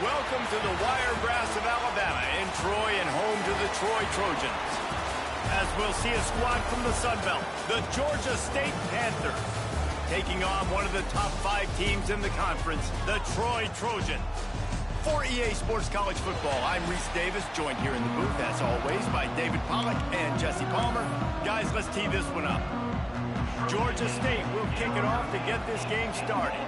Welcome to the Wiregrass of Alabama in Troy and home to the Troy Trojans. As we'll see a squad from the Sun Belt, the Georgia State Panthers, taking on one of the top 5 teams in the conference, the Troy Trojans. For EA Sports College Football, I'm Reese Davis, joined here in the booth, as always, by David Pollack and Jesse Palmer. Guys, let's tee this one up. Georgia State will kick it off to get this game started.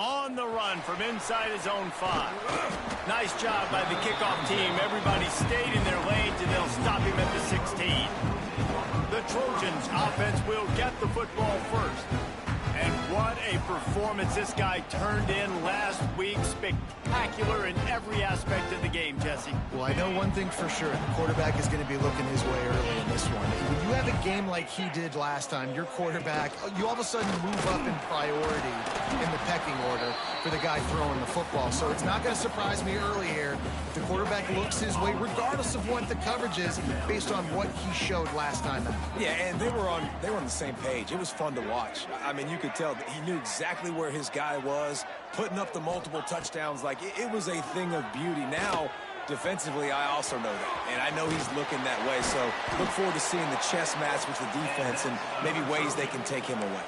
On the run from inside his own 5. Nice job by the kickoff team. Everybody stayed in their lanes, and they'll stop him at the 16. The Trojans offense will get the football first. And what a performance this guy turned in last week. Spectacular in every aspect of the game, Jesse. Well, I know one thing for sure. The quarterback is going to be looking his way early in this one. When you have a game like he did last time, your quarterback, you all of a sudden move up in priority in the pecking order for the guy throwing the football. So it's not going to surprise me early here if the quarterback looks his way, regardless of what the coverage is, based on what he showed last time out. Yeah, and they were on the same page. It was fun to watch. I mean, you could tell that he knew exactly where his guy was, putting up the multiple touchdowns. Like, it was a thing of beauty. Now, defensively, I also know that, and I know he's looking that way. So look forward to seeing the chess match with the defense and maybe ways they can take him away.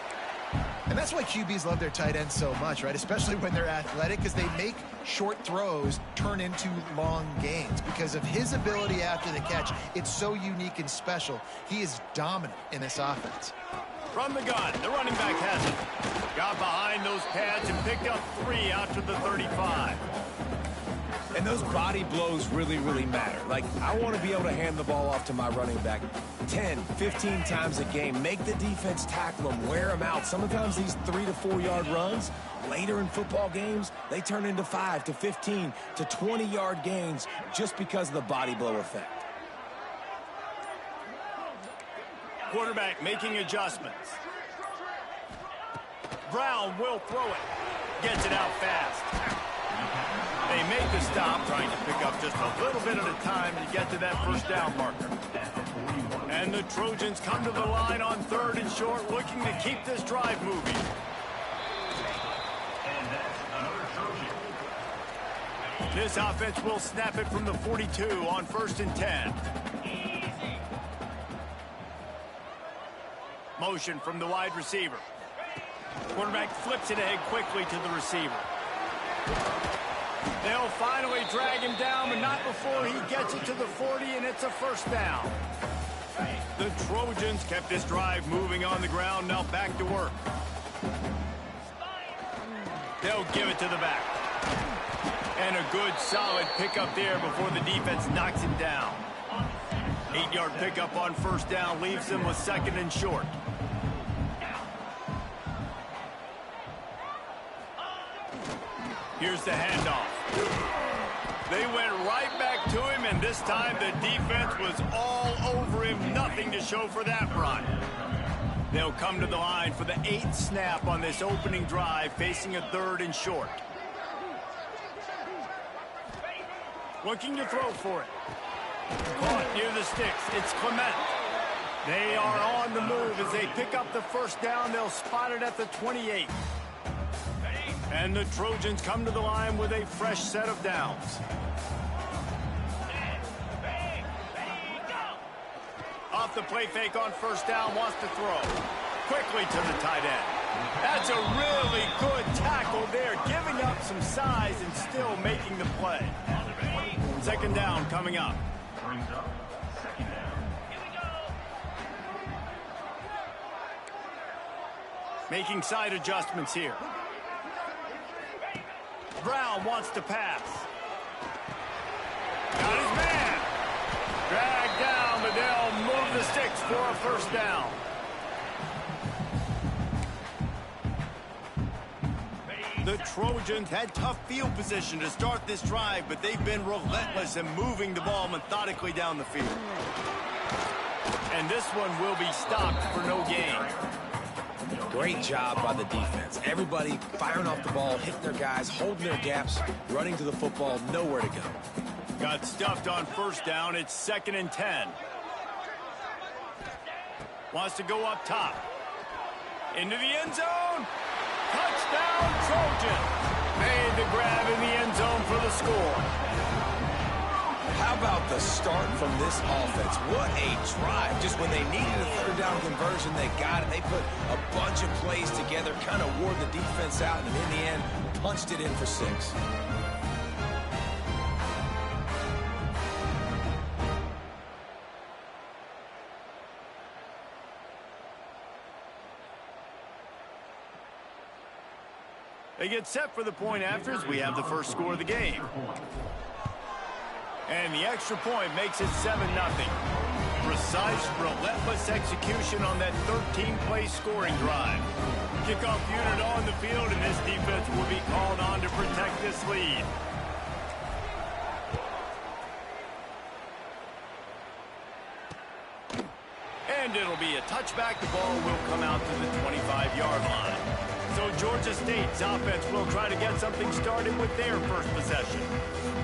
And that's why QBs love their tight ends so much, right? Especially when they're athletic, because they make short throws turn into long gains. Because of his ability after the catch, it's so unique and special. He is dominant in this offense. From the gun, the running back has it. Got behind those pads and picked up 3 out to the 35. And those body blows really, really matter. Like, I want to be able to hand the ball off to my running back 10, 15 times a game. Make the defense tackle them, wear them out. Sometimes these 3 to 4 yard runs, later in football games, they turn into 5 to 15 to 20 yard gains just because of the body blow effect. Quarterback making adjustments. Brown will throw it. Gets it out fast. They make the stop, trying to pick up just a little bit at a time to get to that first down marker. And the Trojans come to the line on 3rd and short, looking to keep this drive moving. This offense will snap it from the 42 on 1st and 10. Motion from the wide receiver. Quarterback flips it ahead quickly to the receiver. They'll finally drag him down, but not before he gets it to the 40, and it's a first down. The Trojans kept this drive moving on the ground, now back to work. They'll give it to the back. And a good, solid pickup there before the defense knocks him down. 8-yard pickup on 1st down leaves them with 2nd and short. Here's the handoff. They went right back to him, and this time the defense was all over him. Nothing to show for that run. They'll come to the line for the 8th snap on this opening drive, facing a 3rd and short. Looking to throw for it. Caught near the sticks. It's Clement. They are on the move as they pick up the first down. They'll spot it at the 28. And the Trojans come to the line with a fresh set of downs. Off the play fake on 1st down, wants to throw. Quickly to the tight end. That's a really good tackle there, giving up some size and still making the play. 2nd down coming up. Making side adjustments here. Brown wants to pass. Got his man. Dragged down, but they'll move the sticks for a first down. The Trojans had tough field position to start this drive, but they've been relentless in moving the ball methodically down the field. And this one will be stopped for no gain. Great job by the defense. Everybody firing off the ball, hitting their guys, holding their gaps, running to the football, nowhere to go. Got stuffed on 1st down. It's 2nd and 10. Wants to go up top. Into the end zone. Touchdown, Trojans. Made the grab in the end zone for the score. How about the start from this offense? What a drive. Just when they needed a third down conversion, they got it. They put a bunch of plays together, kind of wore the defense out, and in the end, punched it in for 6. They get set for the point afters. We have the first score of the game. And the extra point makes it 7-0. Precise, relentless execution on that 13-play scoring drive. Kickoff unit on the field, and this defense will be called on to protect this lead. And it'll be a touchback. The ball will come out to the 25-yard line. So Georgia State's offense will try to get something started with their first possession.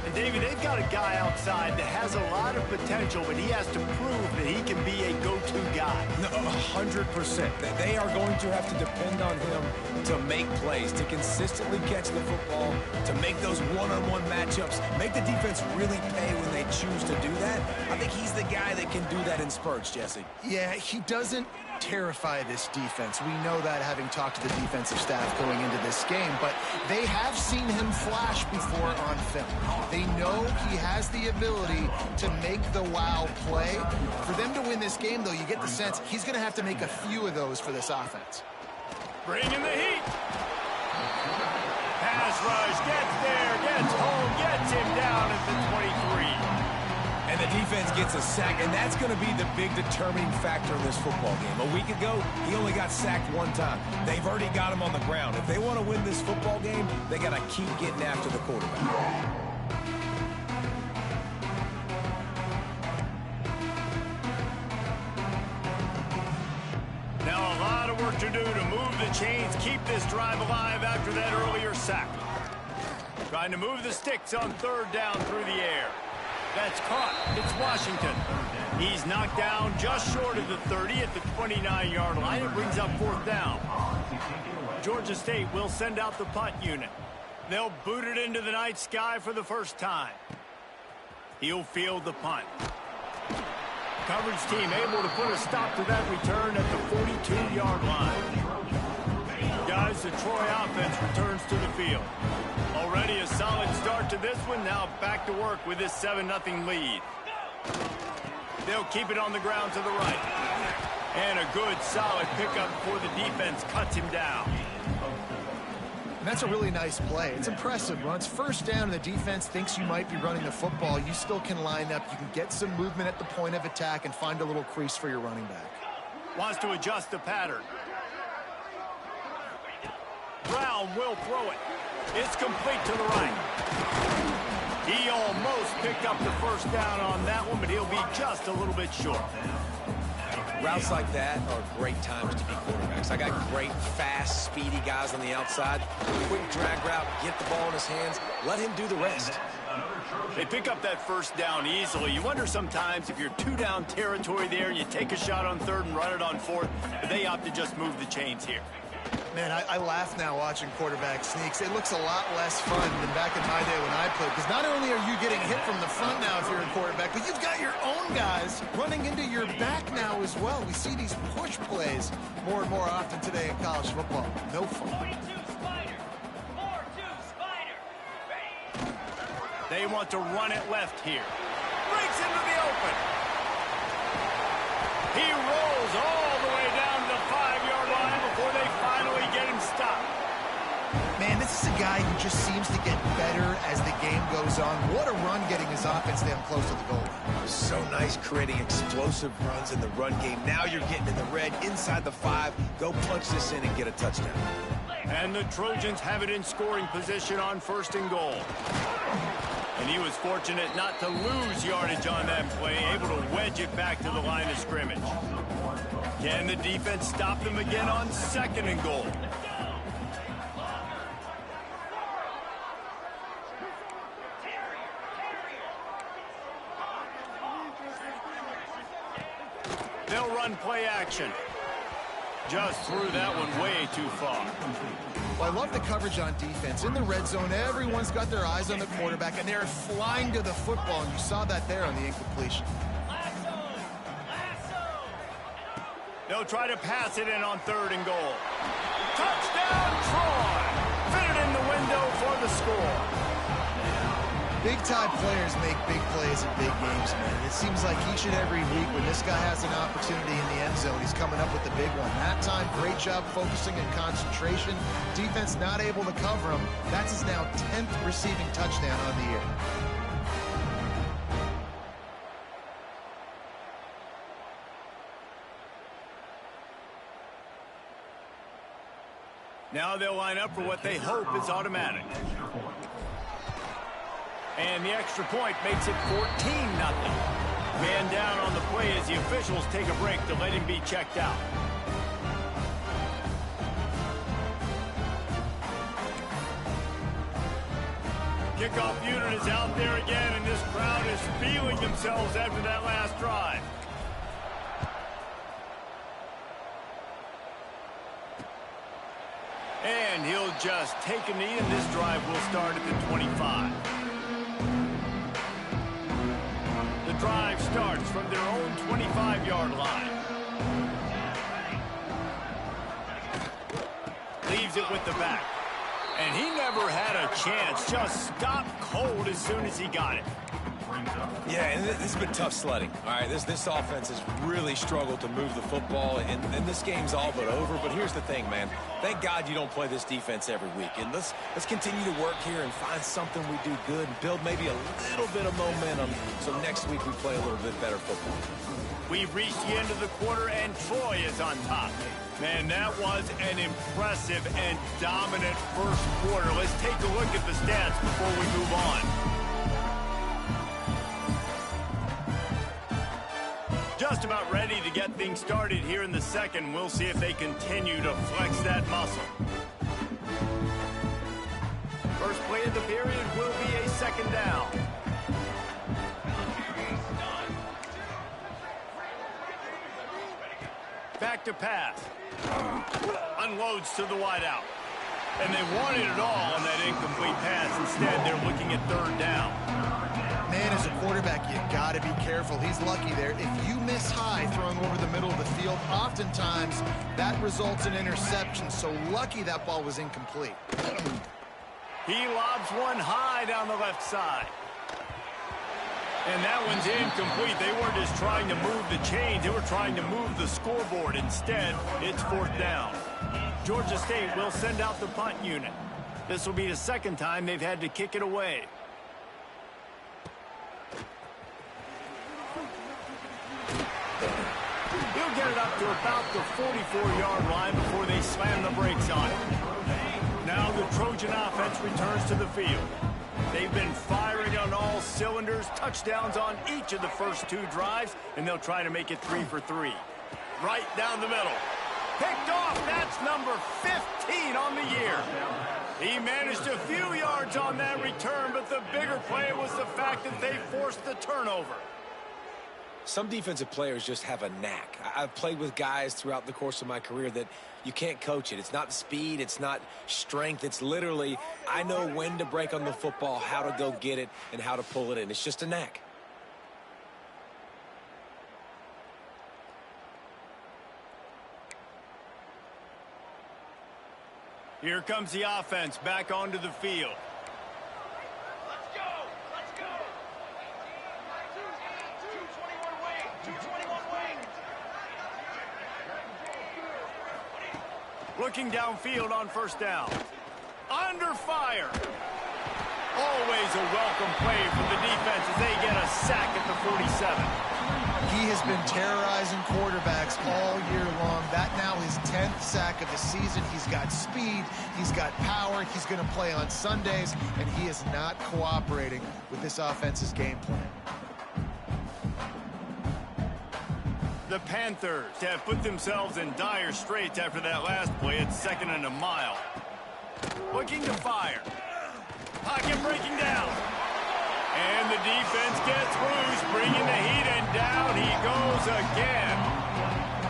And David, they've got a guy outside that has a lot of potential, but he has to prove that he can be a go-to guy. No, 100%. They are going to have to depend on him to make plays, to consistently catch the football, to make those one-on-one matchups, make the defense really pay when they choose to do that. I think he's the guy that can do that in spurts, Jesse. Yeah, he doesn't terrify this defense. We know that, having talked to the defensive staff going into this game, but they have seen him flash before on film. They know he has the ability to make the wow play. For them to win this game, though, you get the sense he's going to have to make a few of those for this offense. Bringing the heat. Pass rush, gets there, gets home, gets him down at the 23. And the defense gets a sack, and that's going to be the big determining factor in this football game. A week ago, he only got sacked 1 time. They've already got him on the ground. If they want to win this football game, they got to keep getting after the quarterback. Now a lot of work to do to move the chains, keep this drive alive after that earlier sack. Trying to move the sticks on 3rd down through the air. That's caught. It's Washington. He's knocked down just short of the 30 at the 29-yard line. It brings up 4th down. Georgia State will send out the punt unit. They'll boot it into the night sky for the first time. He'll field the punt. Coverage team able to put a stop to that return at the 42-yard line. Guys, the Troy offense returns to the field. Already a solid start to this one. Now back to work with this 7-0 lead. They'll keep it on the ground to the right. And a good, solid pickup before the defense cuts him down. And that's a really nice play. It's impressive. Once 1st down and the defense thinks you might be running the football, you still can line up. You can get some movement at the point of attack and find a little crease for your running back. Wants to adjust the pattern. Brown will throw it. It's complete to the right. He almost picked up the 1st down on that one, but he'll be just a little bit short. Routes like that are great times to be quarterbacks. I got great, fast, speedy guys on the outside. Quick drag route, get the ball in his hands, let him do the rest. They pick up that 1st down easily. You wonder sometimes if you're 2-down territory there and you take a shot on 3rd and run it on 4th, but they opt to just move the chains here. Man, I laugh now watching quarterback sneaks. It looks a lot less fun than back in my day when I played, because not only are you getting hit from the front now if you're a quarterback, but you've got your own guys running into your back now as well. We see these push plays more and more often today in college football. No fun. 42 Spider. 4-2 Spider. They want to run it left here. Breaks into the open. He rolls all the way down to the 5-yard line before they finally get him stopped. Man, this is a guy who just seems to get better as the game goes on. What a run getting his offense down close to the goal line. So nice creating explosive runs in the run game. Now you're getting in the red, inside the 5. Go punch this in and get a touchdown. And the Trojans have it in scoring position on 1st and goal. And he was fortunate not to lose yardage on that play, able to wedge it back to the line of scrimmage. Can the defense stop them again on 2nd and goal? They'll run play action. Just threw that one way too far. Well, I love the coverage on defense. In the red zone, everyone's got their eyes on the quarterback, and they're flying to the football, and you saw that there on the incompletion. They'll try to pass it in on 3rd and goal. Touchdown, Troy! Fit it in the window for the score. Big-time players make big plays in big games, man. It seems like each and every week when this guy has an opportunity in the end zone, he's coming up with the big one. That time, great job focusing and concentration. Defense not able to cover him. That's his now 10th receiving touchdown on the year. Now they'll line up for what they hope is automatic. And the extra point makes it 14-0. Man down on the play as the officials take a break to let him be checked out. Kickoff unit is out there again, and this crowd is feeling themselves after that last drive. And he'll just take a knee, and this drive will start at the 25. The drive starts from their own 25-yard line. Leaves it with the back. And he never had a chance. Just stopped cold as soon as he got it. Yeah, and this has been tough sledding. All right, this offense has really struggled to move the football, and this game's all but over. But here's the thing, man. Thank God you don't play this defense every week. And let's continue to work here and find something we do good and build maybe a little bit of momentum so next week we play a little bit better football. We've reached the end of the quarter, and Troy is on top. Man, that was an impressive and dominant first quarter. Let's take a look at the stats before we move on. Just about ready to get things started here in the second. We'll see if they continue to flex that muscle. First play of the period will be a second down. Back to pass. Unloads to the wideout. And they wanted it all on that incomplete pass. Instead, they're looking at 3rd down. Man, as a quarterback, you got to be careful. He's lucky there. If you miss high throwing over the middle of the field, oftentimes that results in interception. So lucky that ball was incomplete. He lobs one high down the left side. And that one's incomplete. They weren't just trying to move the chains. They were trying to move the scoreboard. Instead, it's 4th down. Georgia State will send out the punt unit. This will be the second time they've had to kick it away. He'll get it up to about the 44-yard line before they slam the brakes on it. Now the Trojan offense returns to the field. They've been firing on all cylinders, touchdowns on each of the first 2 drives, and they'll try to make it 3 for 3. Right down the middle. Picked off, that's number 15 on the year. He managed a few yards on that return, but the bigger play was the fact that they forced the turnover. Some defensive players just have a knack. I've played with guys throughout the course of my career that you can't coach it. It's not speed. It's not strength. It's literally, I know when to break on the football, how to go get it, and how to pull it in. It's just a knack. Here comes the offense back onto the field. Looking downfield on 1st down. Under fire. Always a welcome play from the defense as they get a sack at the 47. He has been terrorizing quarterbacks all year long. That now his 10th sack of the season. He's got speed. He's got power. He's going to play on Sundays, and he is not cooperating with this offense's game plan. The Panthers have put themselves in dire straits after that last play. It's 2nd and a mile. Looking to fire. Pocket breaking down. And the defense gets loose, bringing the heat, and down he goes again.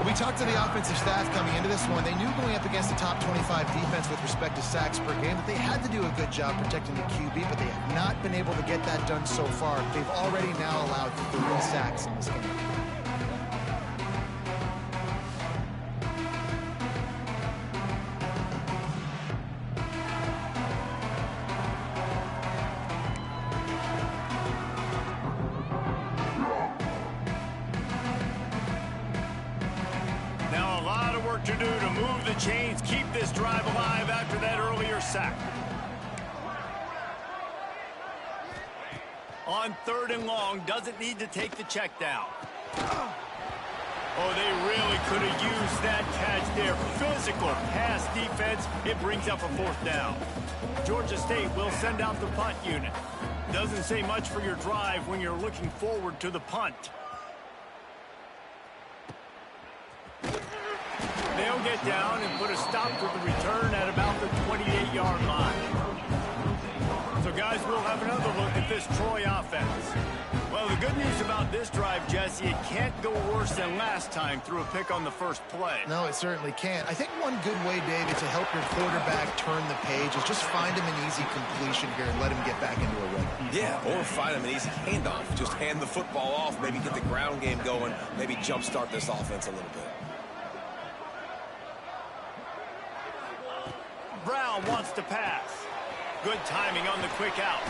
We talked to the offensive staff coming into this one. They knew going up against the top 25 defense with respect to sacks per game that they had to do a good job protecting the QB, but they have not been able to get that done so far. They've already now allowed 3 sacks in this game. To do to move the chains, keep this drive alive after that earlier sack. On 3rd and long, doesn't need to take the check down. Oh, they really could have used that catch there. Physical pass defense. It brings up a 4th down. Georgia State will send out the punt unit. Doesn't say much for your drive when you're looking forward to the punt. They'll get down and put a stop to the return at about the 28-yard line. So, guys, we'll have another look at this Troy offense. Well, the good news about this drive, Jesse, it can't go worse than last time through a pick on the first play. No, it certainly can't. I think one good way, David, to help your quarterback turn the page is just find him an easy completion here and let him get back into a rhythm. Yeah, or find him an easy handoff. Just hand the football off, maybe get the ground game going, maybe jumpstart this offense a little bit. Brown wants to pass. Good timing on the quick out.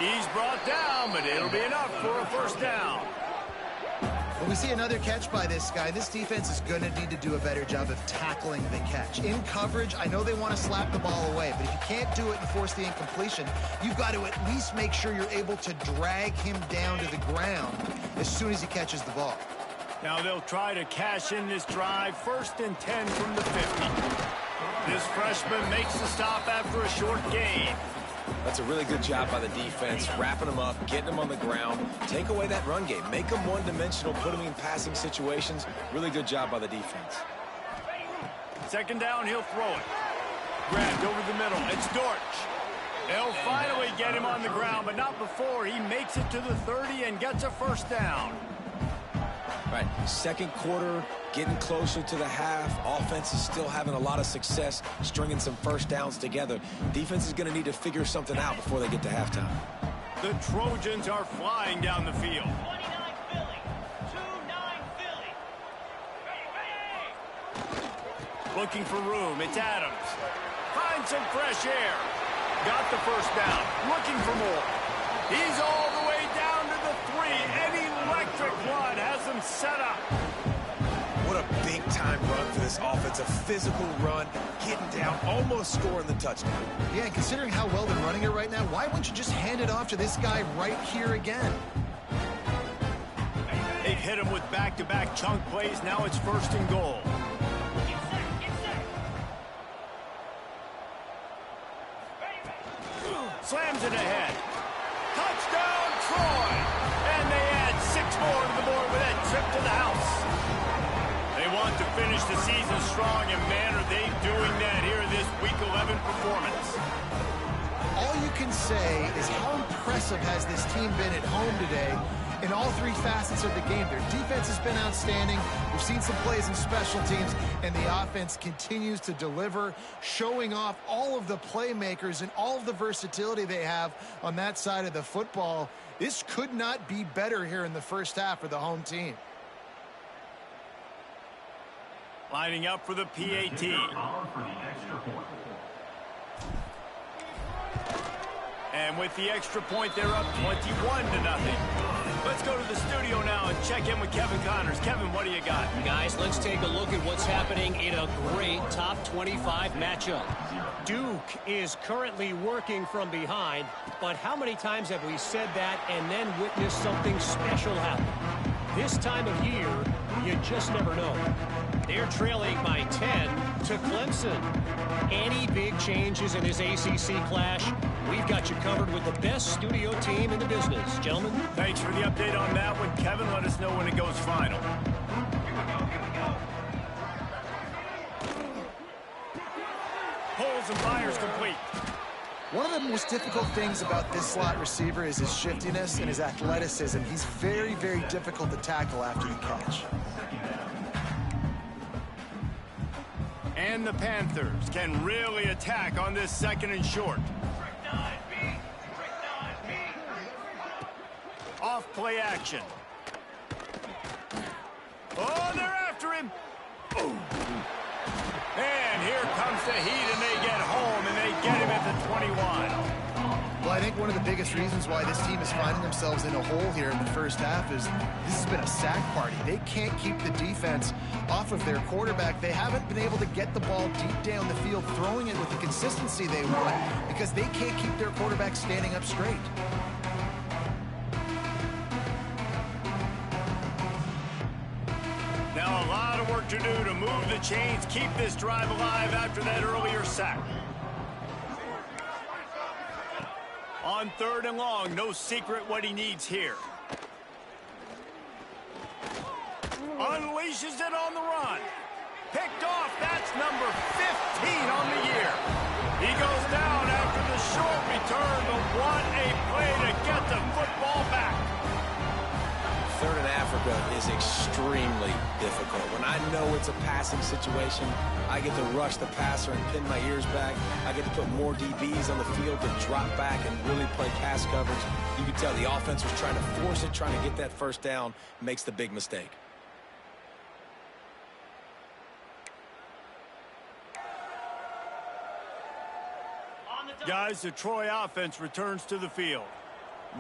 He's brought down, but it'll be enough for a 1st down. When we see another catch by this guy, this defense is going to need to do a better job of tackling the catch. In coverage, I know they want to slap the ball away, but if you can't do it and force the incompletion, you've got to at least make sure you're able to drag him down to the ground as soon as he catches the ball. Now they'll try to cash in this drive. 1st and 10 from the 50. This freshman makes the stop after a short gain. That's a really good job by the defense, wrapping them up, getting them on the ground. Take away that run game. Make them one-dimensional, put them in passing situations. Really good job by the defense. 2nd down, he'll throw it. Grabbed over the middle. It's Dortch. They'll finally get him on the ground, but not before he makes it to the 30 and gets a 1st down. Right, 2nd quarter, getting closer to the half. Offense is still having a lot of success stringing some 1st downs together. Defense is going to need to figure something out before they get to halftime. The Trojans are flying down the field. 29 Philly. 2-9 Philly. Looking for room. It's Adams. Finds some fresh air. Got the 1st down. Looking for more. He's all the way down to the 3. An electric run has him set up. What a big-time run for this offense. A physical run, getting down, almost scoring the touchdown. Yeah, and considering how well they're running it right now, why wouldn't you just hand it off to this guy right here again? They've hit him with back-to-back chunk plays. Now it's 1st and goal. Slams it ahead. Touchdown, Troy! And they add 6 more to the board with that trip to the house. They want to finish the season strong, and man, are they doing that here in this Week 11 performance. All you can say is how impressive has this team been at home today in all 3 facets of the game. Their defense has been outstanding. We've seen some plays in special teams, and the offense continues to deliver, showing off all of the playmakers and all of the versatility they have on that side of the football. This could not be better here in the first half for the home team. Lining up for the PAT. And with the extra point, they're up 21-0. Let's go to the studio now and check in with Kevin Connors. Kevin, what do you got? Guys, let's take a look at what's happening in a great top 25 matchup. Duke is currently working from behind, but how many times have we said that and then witnessed something special happen? This time of year, you just never know. They're trailing by 10 to Clemson. Any big changes in this ACC clash, we've got you covered with the best studio team in the business. Gentlemen. Thanks for the update on that one. Kevin, let us know when it goes final. Pulls and fires complete. One of the most difficult things about this slot receiver is his shiftiness and his athleticism. He's very, very difficult to tackle after the catch. And the Panthers can really attack on this 2nd and short. Off play action. Oh, they're after him. Boom. And here comes the heat, and they get home, and they get him at the 21. Well, I think one of the biggest reasons why this team is finding themselves in a hole here in the first half is this has been a sack party. They can't keep the defense off of their quarterback. They haven't been able to get the ball deep down the field, throwing it with the consistency they want because they can't keep their quarterback standing up straight. Now a lot of work to do to move the chains, keep this drive alive after that earlier sack. On 3rd and long, no secret what he needs here. Unleashes it on the run. Picked off, that's number 15 on the year. He goes down after the short return, but what a play to get the football back. 3rd and Africa is extremely difficult. When I know it's a passing situation, I get to rush the passer and pin my ears back. I get to put more DBs on the field to drop back and really play pass coverage. You can tell the offense was trying to force it, trying to get that 1st down, makes the big mistake. Guys, the Troy offense returns to the field.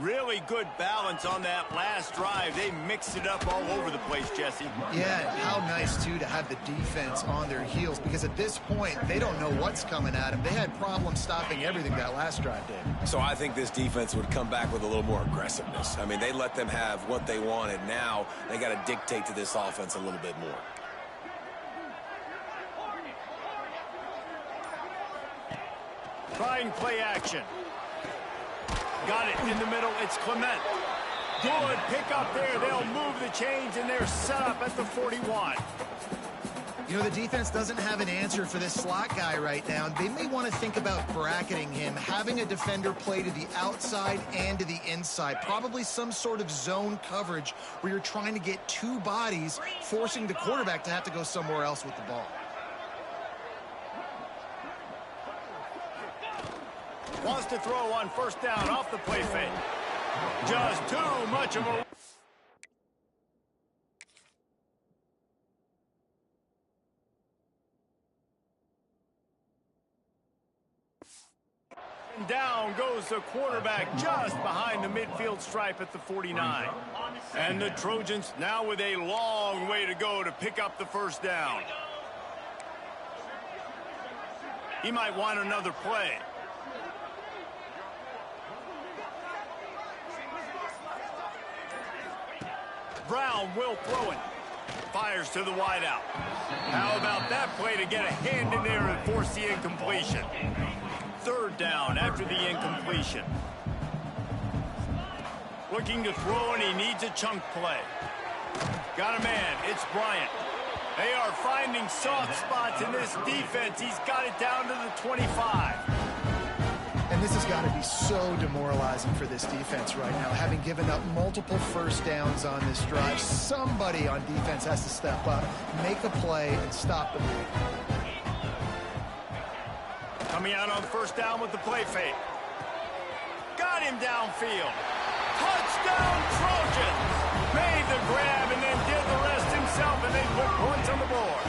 Really good balance on that last drive. They mixed it up all over the place, Jesse. Yeah, how nice, too, to have the defense on their heels because at this point, they don't know what's coming at them. They had problems stopping everything that last drive did. So I think this defense would come back with a little more aggressiveness. I mean, they let them have what they wanted. Now they got to dictate to this offense a little bit more. Trying play action. Got it in the middle. It's Clement. Good pick up there. They'll move the chains, and they're set up at the 41. You know, the defense doesn't have an answer for this slot guy right now. They may want to think about bracketing him, having a defender play to the outside and to the inside. Probably some sort of zone coverage where you're trying to get 2 bodies, forcing the quarterback to have to go somewhere else with the ball. Wants to throw on 1st down off the play fake. Just too much of a... And down goes the quarterback just behind the midfield stripe at the 49. And the Trojans now with a long way to go to pick up the 1st down. He might want another play. Brown will throw it. Fires to the wideout. How about that play to get a hand in there and force the incompletion? 3rd down after the incompletion. Looking to throw, and he needs a chunk play. Got a man. It's Bryant. They are finding soft spots in this defense. He's got it down to the 25. And this has got to be so demoralizing for this defense right now, having given up multiple 1st downs on this drive. Somebody on defense has to step up, make a play, and stop the bleed. Coming out on 1st down with the play fake. Got him downfield. Touchdown, Trojans! Made the grab and then did the rest himself, and they put points on the board.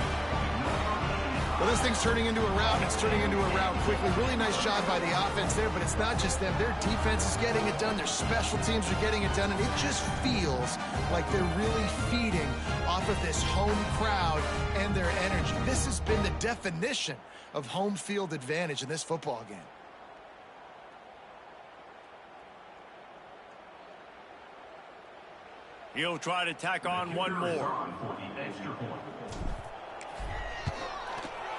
Well, this thing's turning into a route, and it's turning into a route quickly. Really nice job by the offense there, but it's not just them. Their defense is getting it done. Their special teams are getting it done, and it just feels like they're really feeding off of this home crowd and their energy. This has been the definition of home field advantage in this football game. He'll try to tack on one more.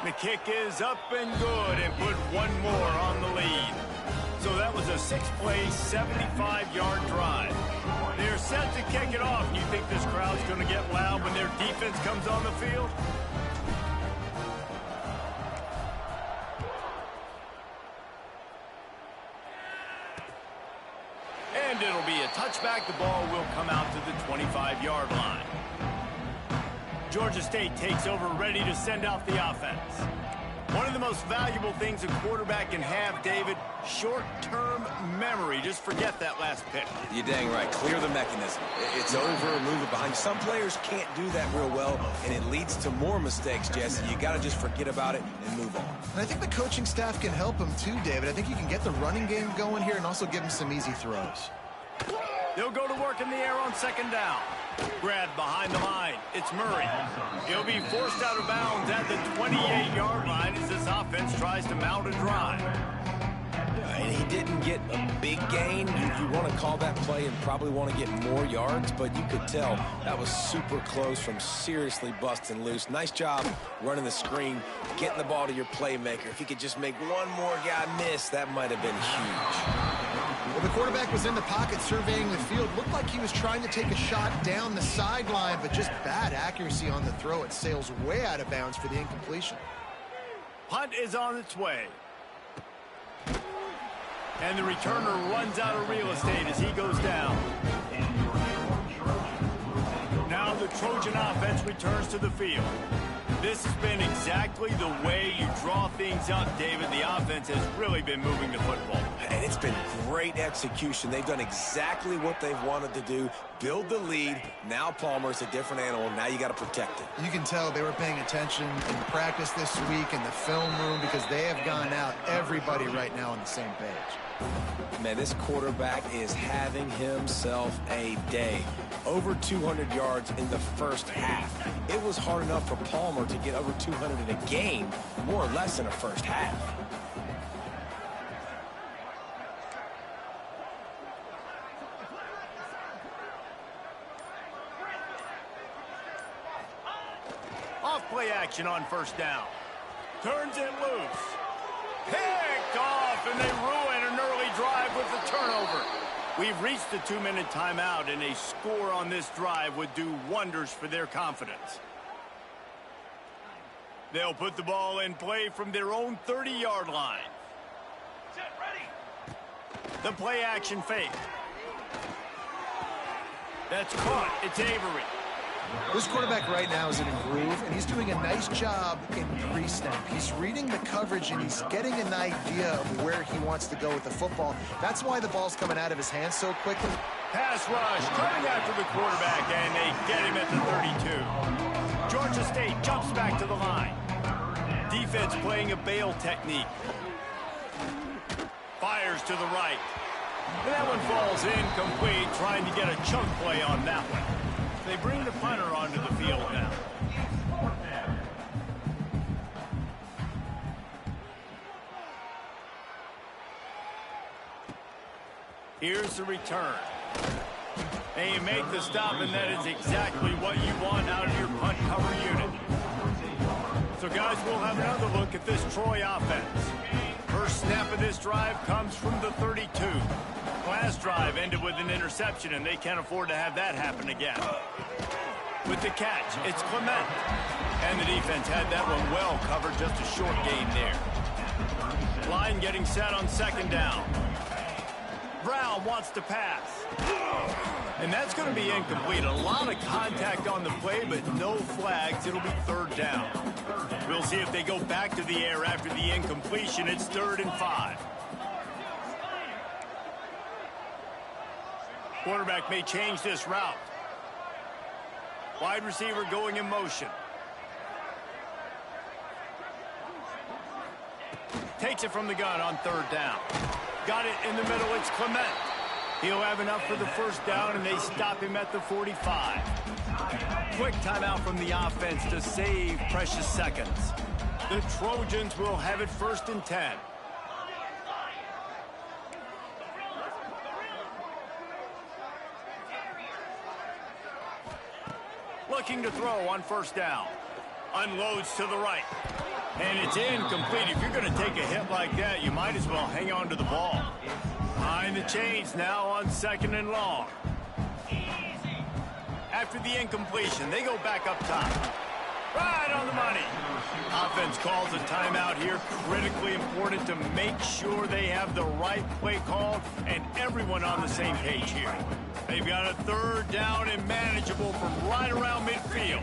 The kick is up and good and put one more on the lead. So that was a 6-play, 75-yard drive. They're set to kick it off. You think this crowd's going to get loud when their defense comes on the field? And it'll be a touchback. The ball will come out to the 25-yard line. Georgia State takes over, ready to send out the offense. One of the most valuable things a quarterback can have, David, short-term memory. Just forget that last pick. You're dang right. Clear the mechanism. It's over, move it behind. Some players can't do that real well, and it leads to more mistakes, Jesse. You got to just forget about it and move on. And I think the coaching staff can help him too, David. I think you can get the running game going here and also give him some easy throws. They'll go to work in the air on second down. Grabbed behind the line. It's Murray. He'll be forced out of bounds at the 28-yard line as this offense tries to mount a drive. And he didn't get a big gain. You want to call that play and probably want to get more yards, but you could tell that was super close from seriously busting loose. Nice job running the screen, getting the ball to your playmaker. If he could just make one more guy miss, that might have been huge. Well, the quarterback was in the pocket surveying the field. Looked like he was trying to take a shot down the sideline, but just bad accuracy on the throw. It sails way out of bounds for the incompletion. Punt is on its way. And the returner runs out of real estate as he goes down. Now the Trojan offense returns to the field. This has been exactly the way you draw things up, David. The offense has really been moving the football. And it's been great execution. They've done exactly what they've wanted to do. Build the lead. Now Palmer's a different animal. Now you got to protect it. You can tell they were paying attention in practice this week in the film room because they have gone out, everybody right now on the same page. Man, this quarterback is having himself a day. Over 200 yards in the first half. It was hard enough for Palmer to get over 200 in a game, more or less in a first half. Off play action on first down. Turns it loose. Picked off, and they ruin an early drive with the turnover. We've reached the 2-minute timeout, and a score on this drive would do wonders for their confidence. They'll put the ball in play from their own 30-yard line. The play action fake. That's caught. It's Avery. This quarterback right now is in a groove, and he's doing a nice job in pre-snap. He's reading the coverage, and he's getting an idea of where he wants to go with the football. That's why the ball's coming out of his hands so quickly. Pass rush coming after the quarterback, and they get him at the 32. Georgia State jumps back to the line. Defense playing a bail technique. Fires to the right. And that one falls incomplete, trying to get a chunk play on that one. They bring the punter onto the field now. Here's the return. And you make the stop, and that is exactly what you want out of your punt cover unit. So, guys, we'll have another look at this Troy offense. First snap of this drive comes from the 32. Last drive ended with an interception, and they can't afford to have that happen again. With the catch, it's Clement. And the defense had that one well covered, just a short gain there. Line getting set on second down. Brown wants to pass. And that's going to be incomplete. A lot of contact on the play, but no flags. It'll be third down. We'll see if they go back to the air after the incompletion. It's 3rd and 5. Quarterback may change this route. Wide receiver going in motion. Takes it from the gun on 3rd down. Got it in the middle. It's Clement. He'll have enough for the first down, and they stop him at the 45. Quick timeout from the offense to save precious seconds. The Trojans will have it 1st and 10. Looking to throw on first down. Unloads to the right. And it's incomplete. If you're going to take a hit like that, you might as well hang on to the ball. Behind the chains now on 2nd and long. After the incompletion, they go back up top. Right on the money. Offense calls a timeout here. Critically important to make sure they have the right play call and everyone on the same page here. They've got a 3rd down and manageable from right around midfield.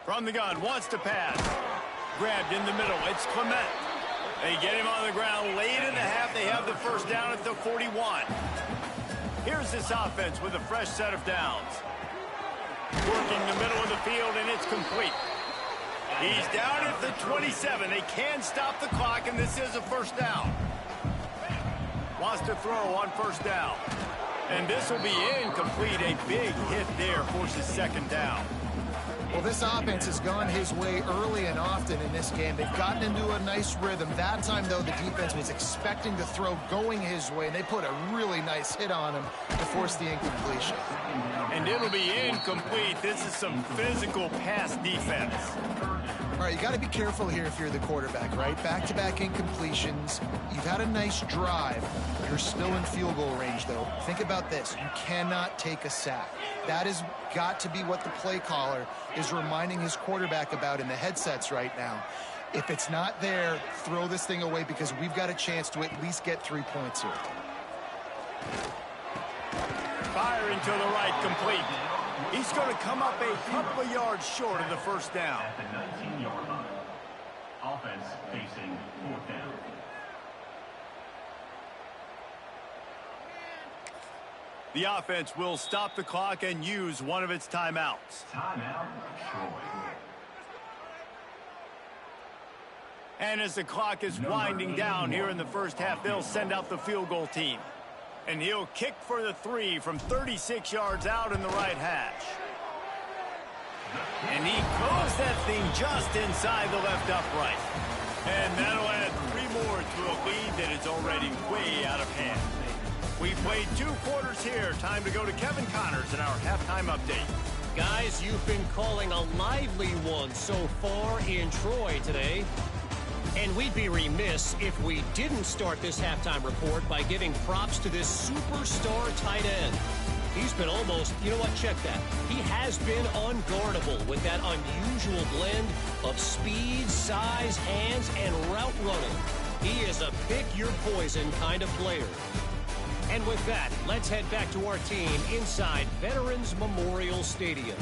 From the gun, wants to pass. Grabbed in the middle. It's Clement. They get him on the ground. Late in the half, they have the first down at the 41. Here's this offense with a fresh set of downs. Working the middle of the field, and it's complete. He's down at the 27. They can stop the clock, and this is a first down. Wants to throw on first down. And this will be incomplete. A big hit there forces second down. Well, this offense has gone his way early and often in this game. They've gotten into a nice rhythm. That time, though, the defense was expecting the throw going his way, and they put a really nice hit on him to force the incompletion. And it'll be incomplete. This is some physical pass defense. All right, you got to be careful here if you're the quarterback, right? Back-to-back incompletions. You've had a nice drive. You're still in field goal range, though. Think about this. You cannot take a sack. That has got to be what the play caller is reminding his quarterback about in the headsets right now. If it's not there, throw this thing away because we've got a chance to at least get 3 points here. Firing to the right, complete. He's going to come up a couple of yards short of the first down. At the 19-yard line. Offense facing fourth down. The offense will stop the clock and use one of its timeouts. Timeout, Troy. And as the clock is winding down here in the first half, they'll send out the field goal team. And he'll kick for the 3 from 36 yards out in the right hash. And he closed that thing just inside the left upright. And that'll add 3 more to a lead that is already way out of hand. We've played 2 quarters here. Time to go to Kevin Connors in our halftime update. Guys, you've been calling a lively one so far in Troy today. And we'd be remiss if we didn't start this halftime report by giving props to this superstar tight end. He's been almost, you know what, check that. He has been unguardable with that unusual blend of speed, size, hands, and route running. He is a pick-your-poison kind of player. And with that, let's head back to our team inside Veterans Memorial Stadium.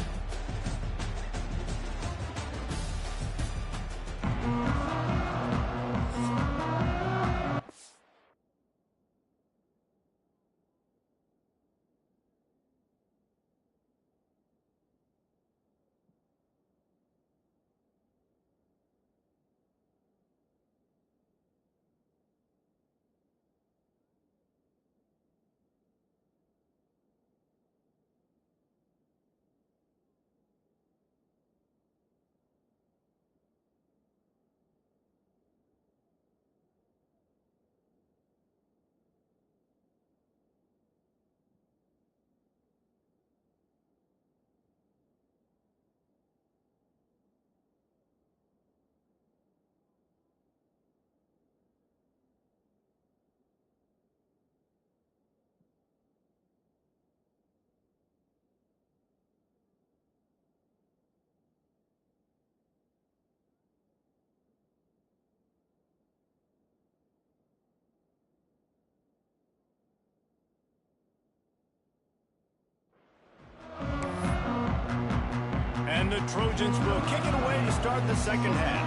And the Trojans will kick it away to start the second half.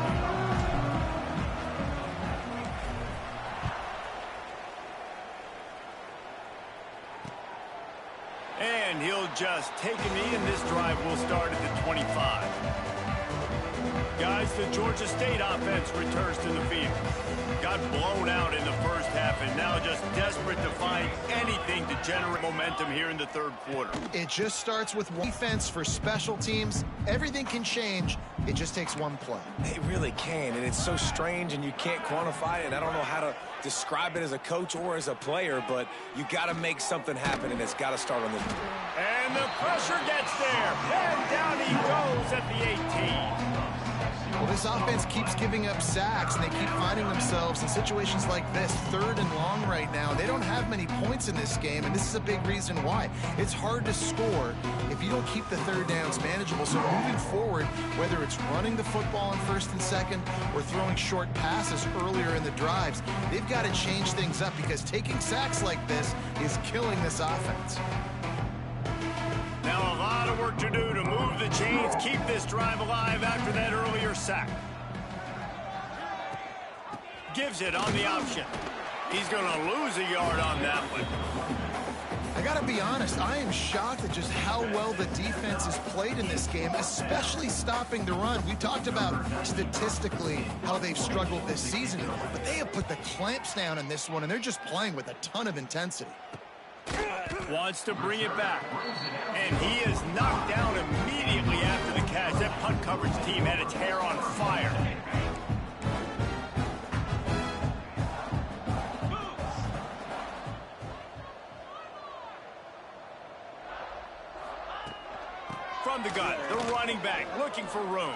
And he'll just take a knee, and this drive will start at the 25. Guys, the Georgia State offense returns to the field. Got blown out in the first half and now just desperate to find anything to generate momentum here in the third quarter. It just starts with defense for special teams. Everything can change. It just takes one play. They really can, and it's so strange, and you can't quantify it, and I don't know how to describe it as a coach or as a player, but you got to make something happen, and it's got to start on the... And the pressure gets there, and down he goes at the 18. Well, this offense keeps giving up sacks, and they keep finding themselves in situations like this, 3rd and long right now. They don't have many points in this game, and this is a big reason why. It's hard to score if you don't keep the third downs manageable. So moving forward, whether it's running the football in 1st and 2nd or throwing short passes earlier in the drives, they've got to change things up because taking sacks like this is killing this offense. Now a lot of work to do to move move the chains, keep this drive alive after that earlier sack. Gives it on the option. He's going to lose a yard on that one. I got to be honest, I am shocked at just how well the defense has played in this game, especially stopping the run. We talked about statistically how they've struggled this season, but they have put the clamps down in this one, and they're just playing with a ton of intensity. Wants to bring it back, and he is knocked down immediately after the catch. That punt coverage team had its hair on fire. From the gun, the running back looking for room.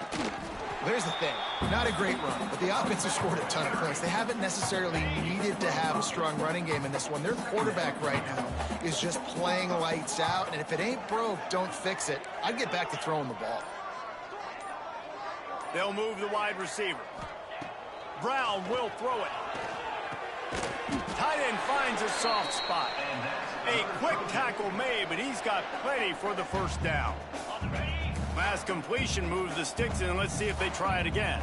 There's the thing, not a great run, but the offense has scored a ton of points. They haven't necessarily needed to have a strong running game in this one. Their quarterback right now is just playing lights out, and if it ain't broke, don't fix it. I'd get back to throwing the ball. They'll move the wide receiver. Brown will throw it. Tight end finds a soft spot. A quick tackle made, but he's got plenty for the first down. Last completion moves the sticks in. Let's see if they try it again.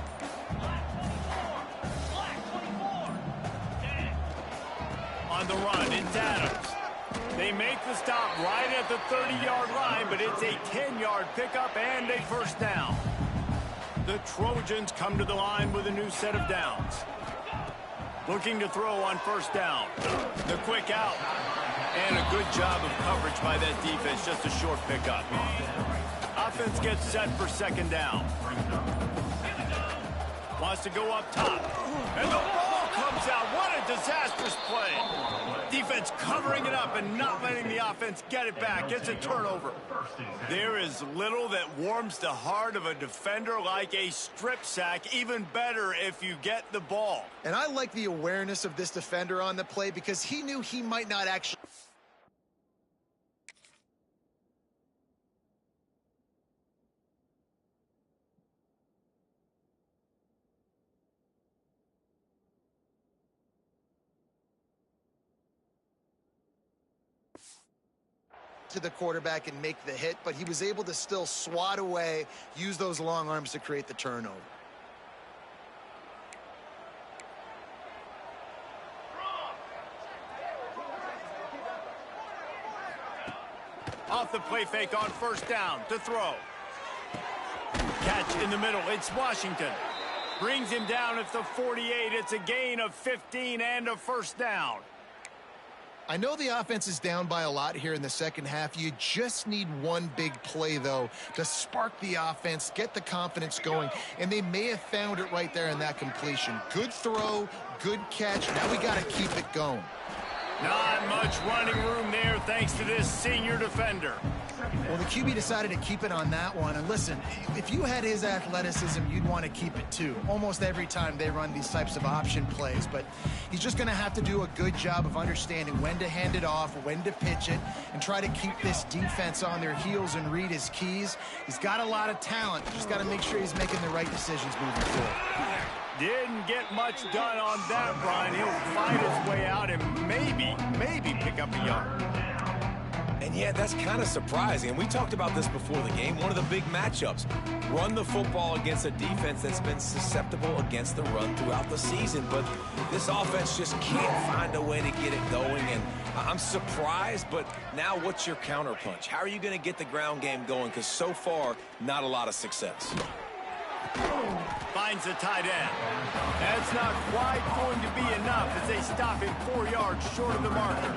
On the run, it's Adams. They make the stop right at the 30-yard line, but it's a 10-yard pickup and a first down. The Trojans come to the line with a new set of downs. Looking to throw on first down. The quick out. And a good job of coverage by that defense. Just a short pickup. Offense gets set for second down. Wants to go up top. And the ball comes out. What a disastrous play. Defense covering it up and not letting the offense get it back. Gets a turnover. There is little that warms the heart of a defender like a strip sack. Even better if you get the ball. And I like the awareness of this defender on the play because he knew he might not actually... to the quarterback and make the hit, but he was able to still swat away, use those long arms to create the turnover. Off the play fake on first down to throw. Catch in the middle. It's Washington. Brings him down at the 48. It's a gain of 15 and a first down. I know the offense is down by a lot here in the second half. You just need one big play, though, to spark the offense, get the confidence going, and they may have found it right there in that completion. Good throw, good catch. Now we got to keep it going. Not much running room there thanks to this senior defender. Well, the QB decided to keep it on that one. And listen, if you had his athleticism, you'd want to keep it too. Almost every time they run these types of option plays. But he's just going to have to do a good job of understanding when to hand it off, when to pitch it, and try to keep this defense on their heels and read his keys. He's got a lot of talent. Just got to make sure he's making the right decisions moving forward. Didn't get much done on that run. He'll fight his way out and maybe pick up a yard. And yeah, that's kind of surprising. And we talked about this before the game. One of the big matchups. Run the football against a defense that's been susceptible against the run throughout the season. But this offense just can't find a way to get it going. And I'm surprised, but now what's your counterpunch? How are you going to get the ground game going? Because so far, not a lot of success. Finds the tight end. That's not quite going to be enough as they stop him 4 yards short of the marker.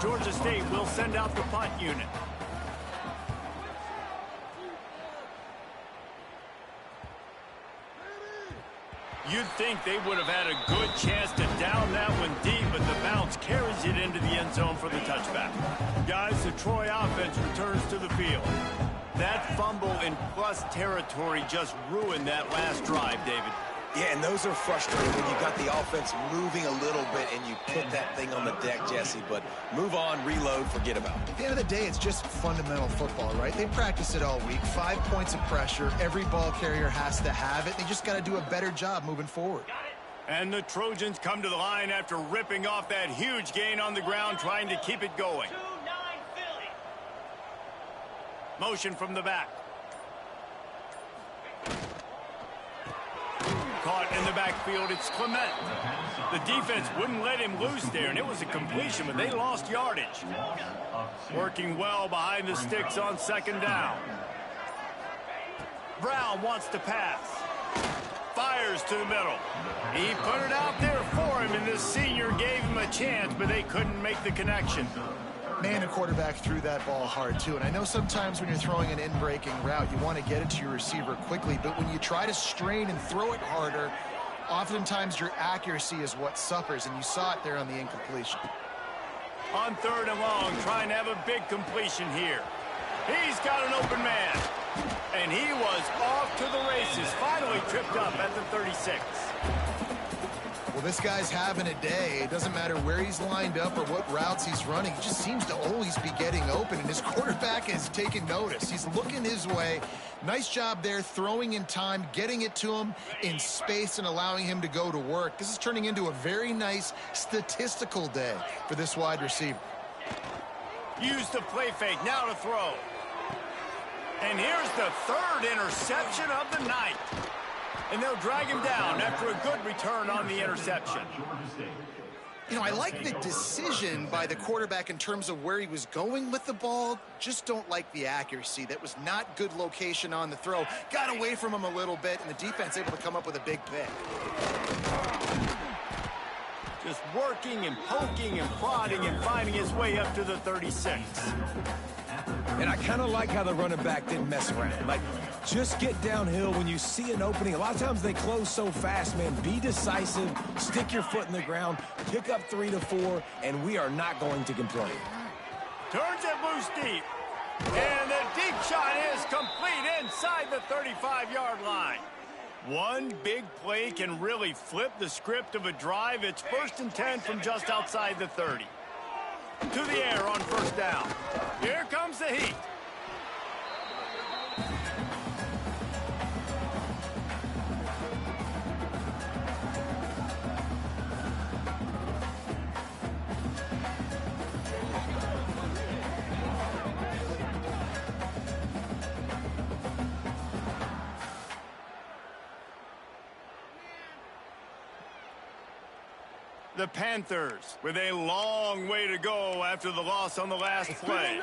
Georgia State will send out the punt unit. You'd think they would have had a good chance to down that one deep, but the bounce carries it into the end zone for the touchback. Guys, the Troy offense returns to the field. That fumble in plus territory just ruined that last drive, David. Yeah, and those are frustrating when you got the offense moving a little bit and you put that thing on the deck, Jesse. But move on, reload, forget about it. At the end of the day, it's just fundamental football, right? They practice it all week. 5 points of pressure. Every ball carrier has to have it. They just got to do a better job moving forward. And the Trojans come to the line after ripping off that huge gain on the ground, trying to keep it going. Motion from the back. backfield, it's Clement. The defense wouldn't let him loose there, and it was a completion, but they lost yardage. Working well behind the sticks on second down. Brown wants to pass. Fires to the middle. He put it out there for him, and the senior gave him a chance, but they couldn't make the connection. Man, the quarterback threw that ball hard, too. And I know sometimes when you're throwing an in-breaking route, you want to get it to your receiver quickly. But when you try to strain and throw it harder, oftentimes your accuracy is what suffers. And you saw it there on the incompletion. On third and long, trying to have a big completion here. He's got an open man. And he was off to the races. Finally tripped up at the 36. Well, this guy's having a day. It doesn't matter where he's lined up or what routes he's running. He just seems to always be getting open, and his quarterback is taking notice. He's looking his way. Nice job there, throwing in time, getting it to him in space, and allowing him to go to work. This is turning into a very nice statistical day for this wide receiver. Use the play fake, now to throw. And here's the third interception of the night. And they'll drag him down after a good return on the interception. You know, I like the decision by the quarterback in terms of where he was going with the ball. Just don't like the accuracy. That was not good location on the throw. Got away from him a little bit, and the defense able to come up with a big pick. Just working and poking and prodding and finding his way up to the 36. And I kind of like how the running back didn't mess around. Like, just get downhill when you see an opening. A lot of times they close so fast, man. Be decisive, stick your foot in the ground, pick up 3 to 4, and we are not going to complain. Turns it loose deep. And the deep shot is complete inside the 35-yard line. One big play can really flip the script of a drive. It's 1st and 10 from just outside the 30. To the air on first down. Here comes the heat. The Panthers with a long way to go after the loss on the last play.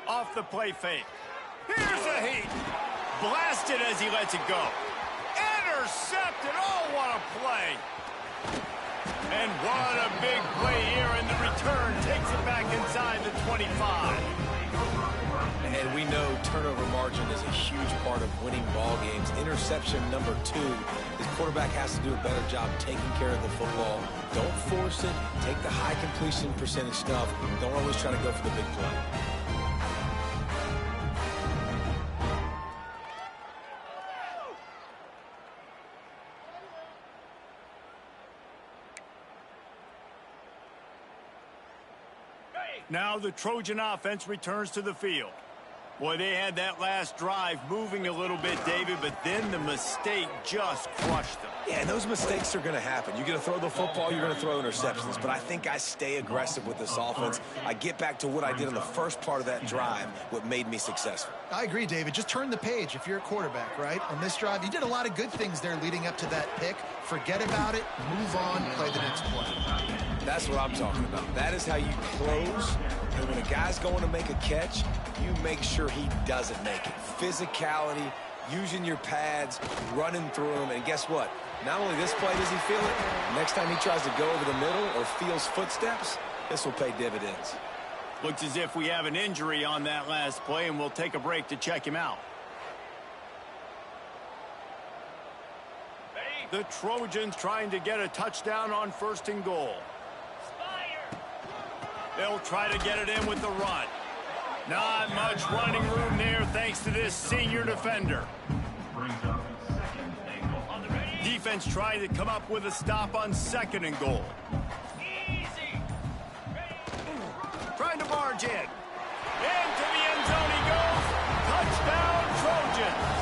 Off the play fake. Here's a heat. Blasted as he lets it go. Intercepted. Oh, what a play. And what a big play here, and the return takes it back inside the 25. And we know turnover margin is a huge part of winning ball games. Interception number 2. His quarterback has to do a better job taking care of the football. Don't force it. Take the high completion percentage stuff. Don't always try to go for the big play. Now the Trojan offense returns to the field. Boy, they had that last drive moving a little bit, David, but then the mistake just crushed them. Yeah, and those mistakes are going to happen. You're going to throw the football, you're going to throw interceptions. But I think I stay aggressive with this offense. I get back to what I did in the first part of that drive, what made me successful. I agree, David. Just turn the page if you're a quarterback, right? On this drive, you did a lot of good things there leading up to that pick. Forget about it, move on, play the next play. That's what I'm talking about. That is how you close. And when a guy's going to make a catch, you make sure he doesn't make it. Physicality, using your pads, running through them. And guess what? Not only this play does he feel it, next time he tries to go over the middle or feels footsteps, this will pay dividends. Looks as if we have an injury on that last play, and we'll take a break to check him out. The Trojans trying to get a touchdown on 1st and goal. They'll try to get it in with the run. Not much running room there thanks to this senior defender. Defense trying to come up with a stop on 2nd and goal. Trying to barge in. Into the end zone he goes. Touchdown, Trojans.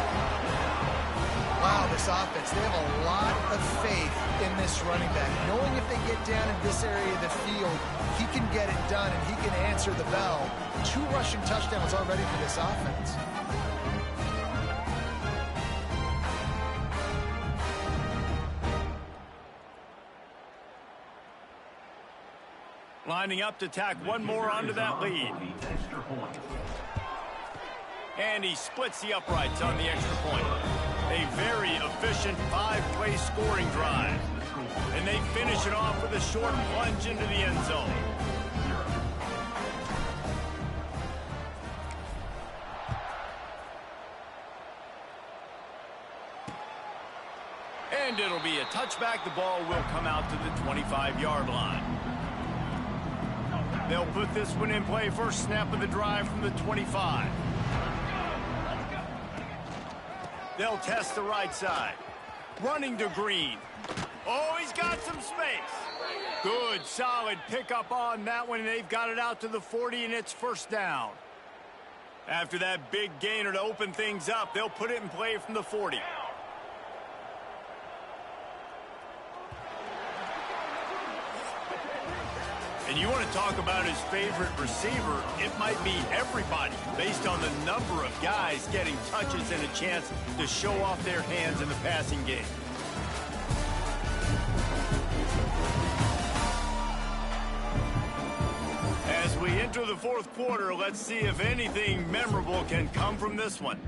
Wow, this offense, they have a lot of faith in this running back. Knowing if they get down in this area of the field, he can get it done and he can answer the bell. 2 rushing touchdowns already for this offense. Lining up to tack one more onto that lead. Extra point. And he splits the uprights on the extra point. A very efficient 5-play scoring drive. And they finish it off with a short plunge into the end zone. And it'll be a touchback. The ball will come out to the 25-yard line. They'll put this one in play. First snap of the drive from the 25. They'll test the right side. Running to Green. Oh, he's got some space. Good, solid pickup on that one. And they've got it out to the 40, and it's first down. After that big gainer to open things up, they'll put it in play from the 40. And you want to talk about his favorite receiver, it might be everybody based on the number of guys getting touches and a chance to show off their hands in the passing game. As we enter the fourth quarter, let's see if anything memorable can come from this one.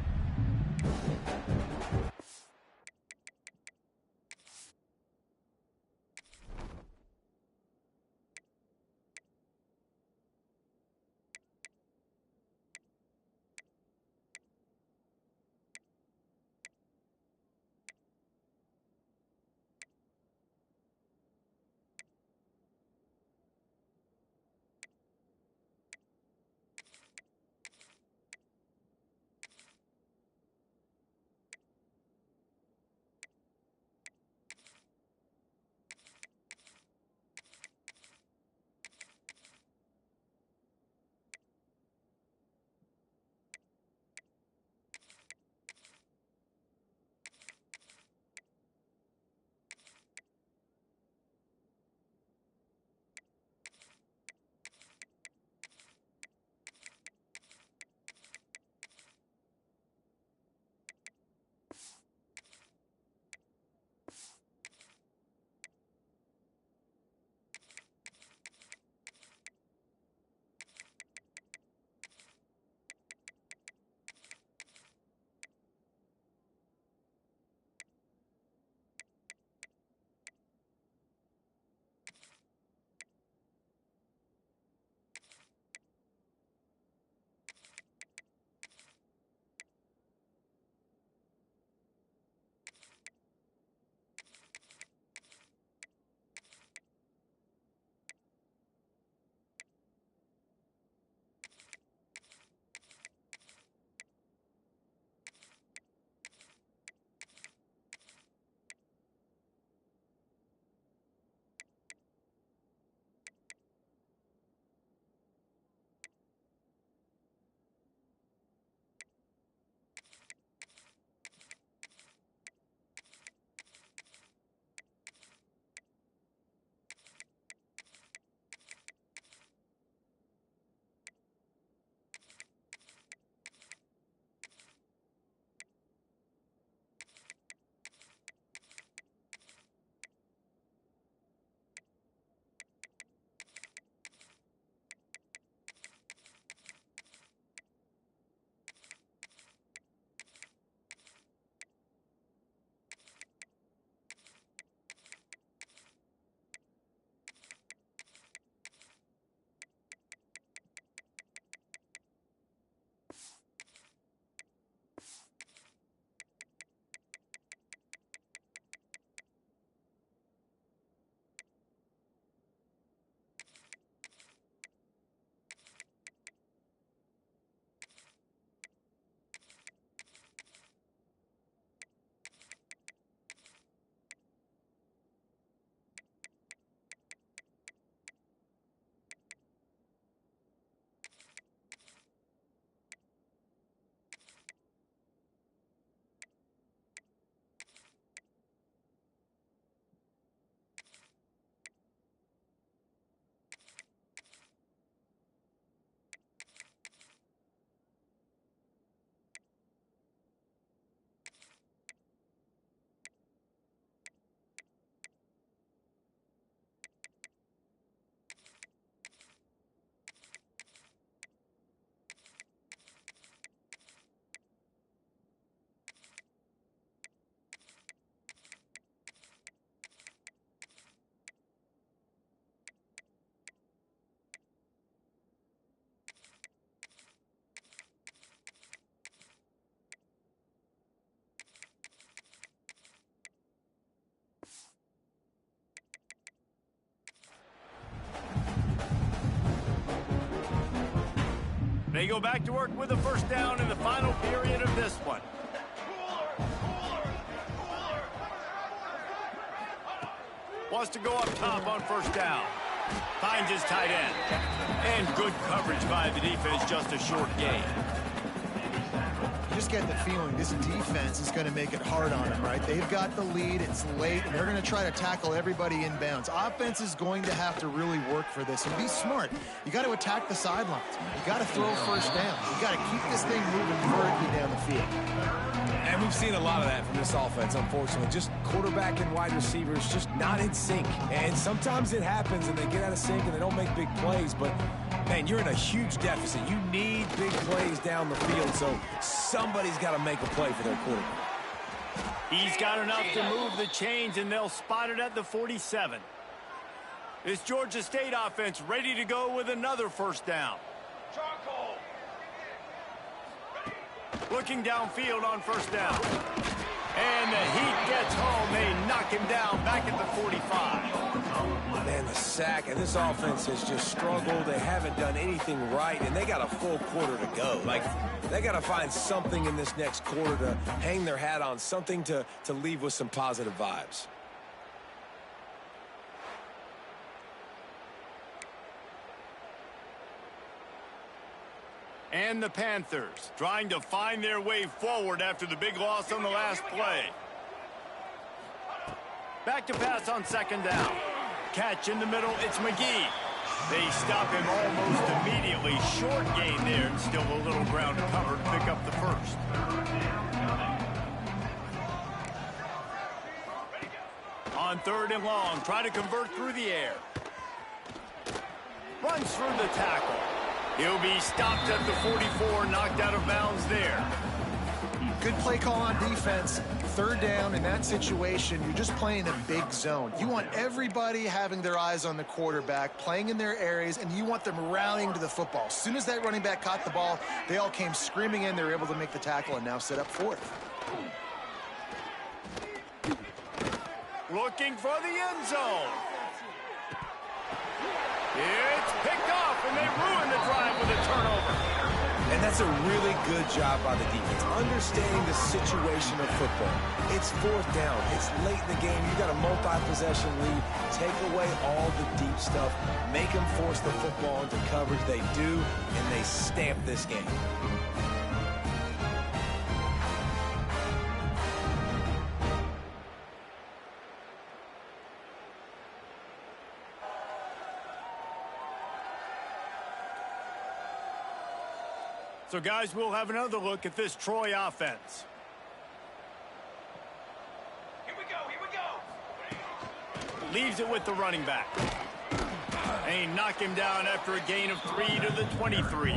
They go back to work with a first down in the final period of this one. Wants to go up top on first down. Finds his tight end. And good coverage by the defense, just a short gain. You just get the feeling this defense is going to make it hard on them, right? They've got the lead, it's late, and they're going to try to tackle everybody inbounds. Offense is going to have to really work for this and be smart. You got to attack the sidelines. You got to throw first down. You got to keep this thing moving vertically down the field. And we've seen a lot of that from this offense, unfortunately. Just quarterback and wide receivers just not in sync. And sometimes it happens and they get out of sync and they don't make big plays. But, man, you're in a huge deficit. You need big plays down the field, so somebody's got to make a play for their quarterback. He's got enough to move the chains, and they'll spot it at the 47. This Georgia State offense ready to go with another first down. Looking downfield on first down. And the Heat gets home. They knock him down back at the 45. Man, the sack, and this offense has just struggled. They haven't done anything right, and they got a full quarter to go. Like, they got to find something in this next quarter to hang their hat on, something to leave with some positive vibes. And the Panthers trying to find their way forward after the big loss on the last play. Back to pass on second down. Catch in the middle, it's McGee. They stop him almost immediately. Short gain there, and still a little ground to cover to pick up the first. On third and long, try to convert through the air. Runs through the tackle. He'll be stopped at the 44, knocked out of bounds there. Good play call on defense. Third down in that situation, you're just playing a big zone. You want everybody having their eyes on the quarterback, playing in their areas, and you want them rallying to the football. As soon as that running back caught the ball, they all came screaming in. They were able to make the tackle and now set up fourth. Looking for the end zone. It's picked off, and they ruin the drive with a turnover. And that's a really good job by the defense, understanding the situation of football. It's fourth down. It's late in the game. You got a multi-possession lead. Take away all the deep stuff. Make them force the football into coverage. They do, and they stamp this game. So, guys, we'll have another look at this Troy offense. Here we go. Leaves it with the running back. They knock him down after a gain of 3 to the 23.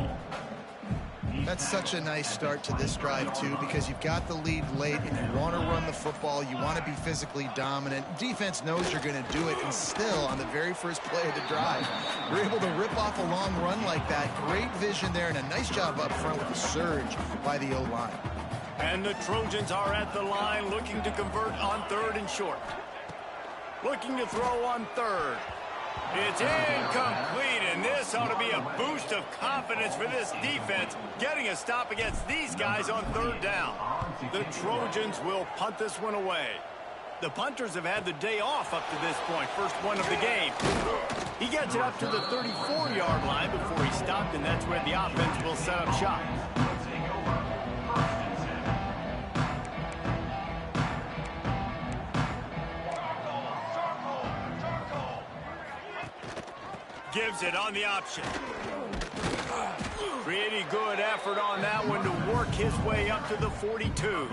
That's such a nice start to this drive, too, because you've got the lead late and you want to run the football. You want to be physically dominant. Defense knows you're going to do it, and still, on the very first play of the drive, you're able to rip off a long run like that. Great vision there, and a nice job up front with the surge by the O-line. And the Trojans are at the line looking to convert on third and short. Looking to throw on third. It's incomplete, and this ought to be a boost of confidence for this defense, getting a stop against these guys on third down. The Trojans will punt this one away. The punters have had the day off up to this point, first one of the game. He gets it up to the 34-yard line before he stopped, and that's where the offense will set up shop. Gives it on the option. Pretty good effort on that one to work his way up to the 42.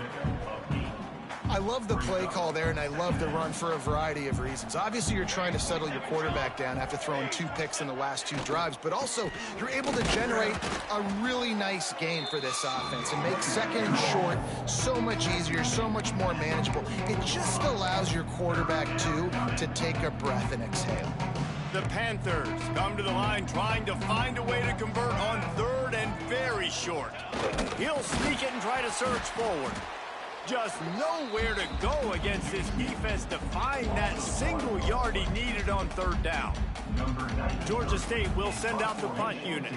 I love the play call there, and I love the run for a variety of reasons. Obviously, you're trying to settle your quarterback down after throwing 2 picks in the last 2 drives, but also you're able to generate a really nice game for this offense and make second and short so much easier, so much more manageable. It just allows your quarterback, too, to take a breath and exhale. The Panthers come to the line trying to find a way to convert on third and very short. He'll sneak it and try to surge forward. Just nowhere to go against this defense to find that single yard he needed on third down. Georgia State will send out the punt unit.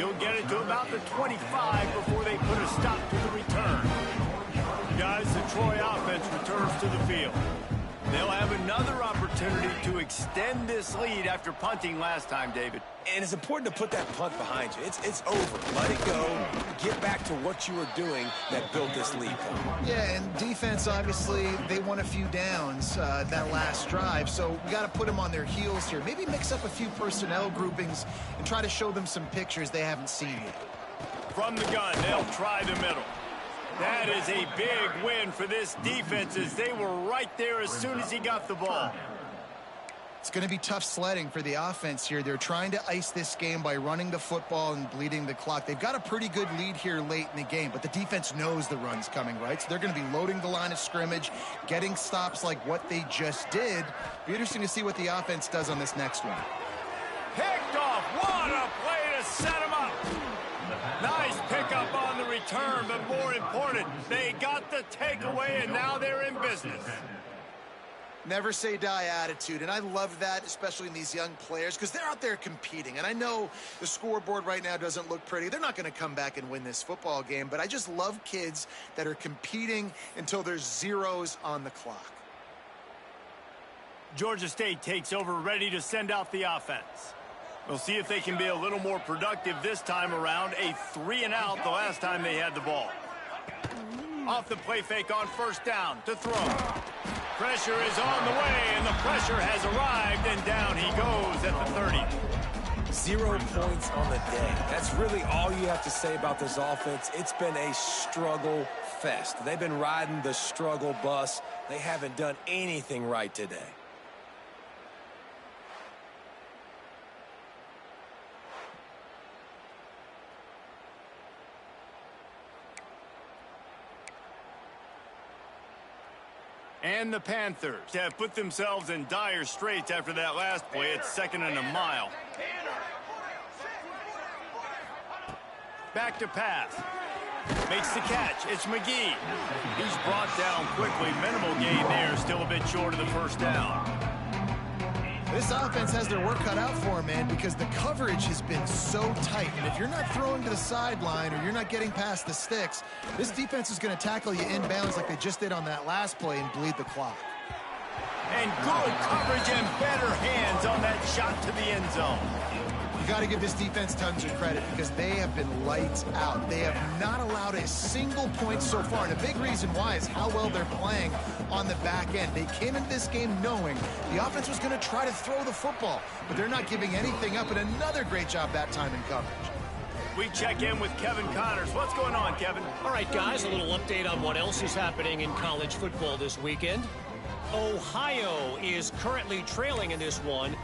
He'll get it to about the 25 before they put a stop to the return. Guys, the Troy offense returns to the field. They'll have another opportunity to extend this lead after punting last time, David. And it's important to put that punt behind you. It's over. Let it go. Get back to what you were doing that built this lead. Yeah, and defense, obviously, they won a few downs that last drive, so we got to put them on their heels here. Maybe mix up a few personnel groupings and try to show them some pictures they haven't seen yet. From the gun, they'll try the middle. That is a big win for this defense as they were right there as soon as he got the ball. It's going to be tough sledding for the offense here. They're trying to ice this game by running the football and bleeding the clock. They've got a pretty good lead here late in the game, but the defense knows the run's coming, right? So they're going to be loading the line of scrimmage, getting stops like what they just did. Be interesting to see what the offense does on this next one. Picked off. What a play to set him up. Nice pickup on the return, but more important, they got the takeaway, and now they're in business. Never say die attitude, and I love that, especially in these young players, because they're out there competing. And I know the scoreboard right now doesn't look pretty. They're not going to come back and win this football game, but I just love kids that are competing until there's zeros on the clock. Georgia State takes over, ready to send out the offense. We'll see if they can be a little more productive this time around. A 3-and-out the last time they had the ball. Off the play fake on first down to throw. Pressure is on the way, and the pressure has arrived, and down he goes at the 30. 0 points on the day. That's really all you have to say about this offense. It's been a struggle fest. They've been riding the struggle bus. They haven't done anything right today. And the Panthers have put themselves in dire straits after that last play. It's 2nd and a mile. Back to pass. Makes the catch. It's McGee. He's brought down quickly. Minimal gain there. Still a bit short of the first down. This offense has their work cut out for them, man, because the coverage has been so tight. And if you're not throwing to the sideline or you're not getting past the sticks, this defense is going to tackle you inbounds like they just did on that last play and bleed the clock. And good coverage and better hands on that shot to the end zone. You got to give this defense tons of credit because they have been lights out. They have not allowed a single point so far, and a big reason why is how well they're playing on the back end. They came into this game knowing the offense was going to try to throw the football, but they're not giving anything up, and another great job that time in coverage. We check in with Kevin Connors. What's going on, Kevin? All right, guys, a little update on what else is happening in college football this weekend. Ohio is currently trailing in this one,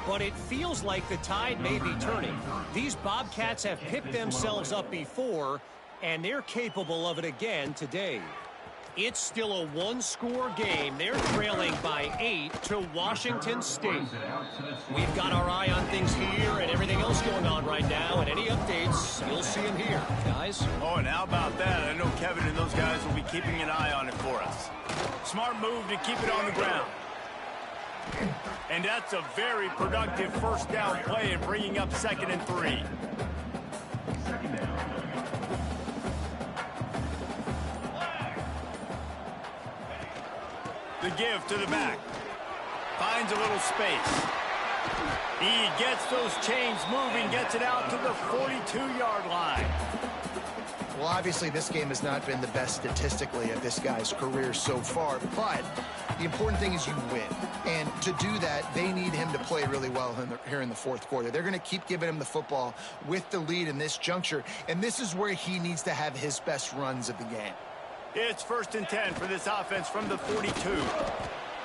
but it feels like the tide may be turning. These Bobcats have picked themselves up before, and they're capable of it again today. It's still a one-score game. They're trailing by 8 to Washington State. We've got our eye on things here and everything else going on right now, and any updates, you'll see them here, guys. Oh, and how about that? I know Kevin and those guys will be keeping an eye on it for us. Smart move to keep it on the ground. And that's a very productive first down play and bringing up 2nd and 3. The give to the back. Finds a little space. He gets those chains moving, gets it out to the 42-yard line. Well, obviously, this game has not been the best statistically of this guy's career so far, but the important thing is you win. And to do that, they need him to play really well here in the fourth quarter. They're going to keep giving him the football with the lead in this juncture, and this is where he needs to have his best runs of the game. It's 1st and 10 for this offense from the 42.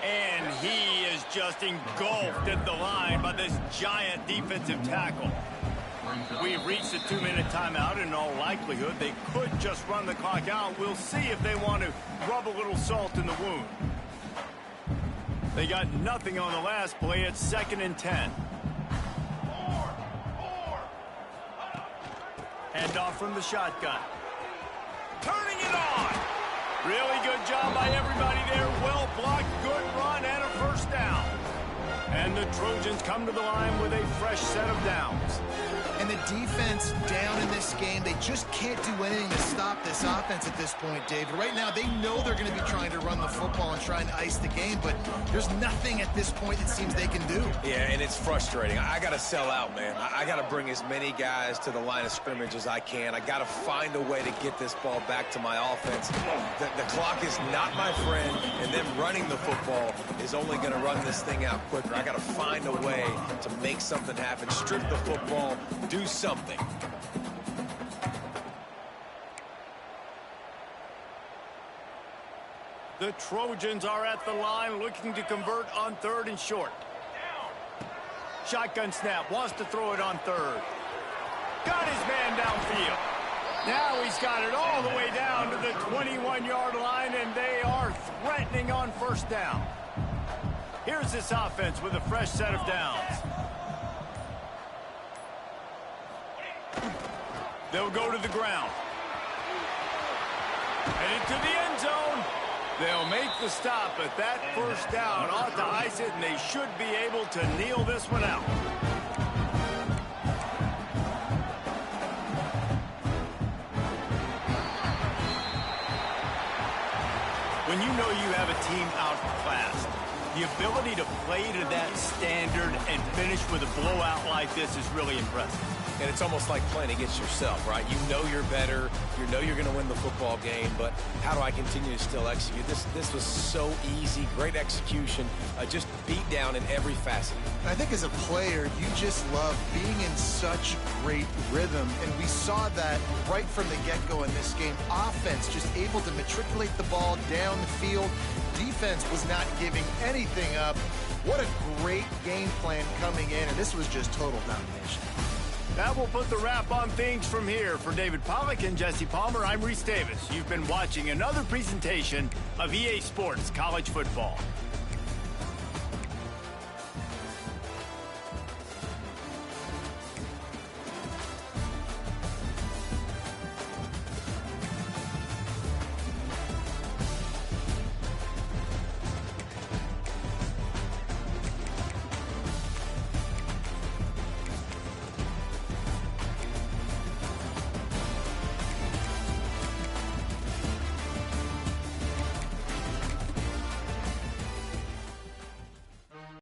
And he is just engulfed at the line by this giant defensive tackle. We've reached a 2-minute timeout. In all likelihood, they could just run the clock out. We'll see if they want to rub a little salt in the wound. They got nothing on the last play. It's 2nd and 10. Hand off from the shotgun. Turning it on. Really good job by everybody there. Well blocked, good run, and a first down. And the Trojans come to the line with a fresh set of downs. And the defense down in this game, they just can't do anything to stop this offense at this point, David. Right now, they know they're going to be trying to run the football and trying to ice the game, but there's nothing at this point it seems they can do. Yeah, and it's frustrating. I got to sell out, man. I got to bring as many guys to the line of scrimmage as I can. I got to find a way to get this ball back to my offense. The clock is not my friend, and them running the football is only going to run this thing out quicker. I got to find a way to make something happen, strip the football, do something. The Trojans are at the line looking to convert on 3rd and short. Shotgun snap, wants to throw it on 3rd. Got his man downfield. Now he's got it all the way down to the 21-yard line, and they are threatening on 1st down. Here's this offense with a fresh set of downs. They'll go to the ground. Headed to the end zone. They'll make the stop, but that 1st down ought to ice it, and they should be able to kneel this one out. When you know you have a team outclassed, the ability to play to that standard and finish with a blowout like this is really impressive. And it's almost like playing against yourself, right? You know you're better. You know you're going to win the football game, but how do I continue to still execute? This was so easy. Great execution. Just beat down in every facet. I think as a player, you just love being in such great rhythm, and we saw that right from the get-go in this game. Offense just able to matriculate the ball down the field. Defense was not giving anything up. What a great game plan coming in, and this was just total domination. That will put the wrap on things from here. For David Pollack and Jesse Palmer, I'm Reese Davis. You've been watching another presentation of EA Sports College Football.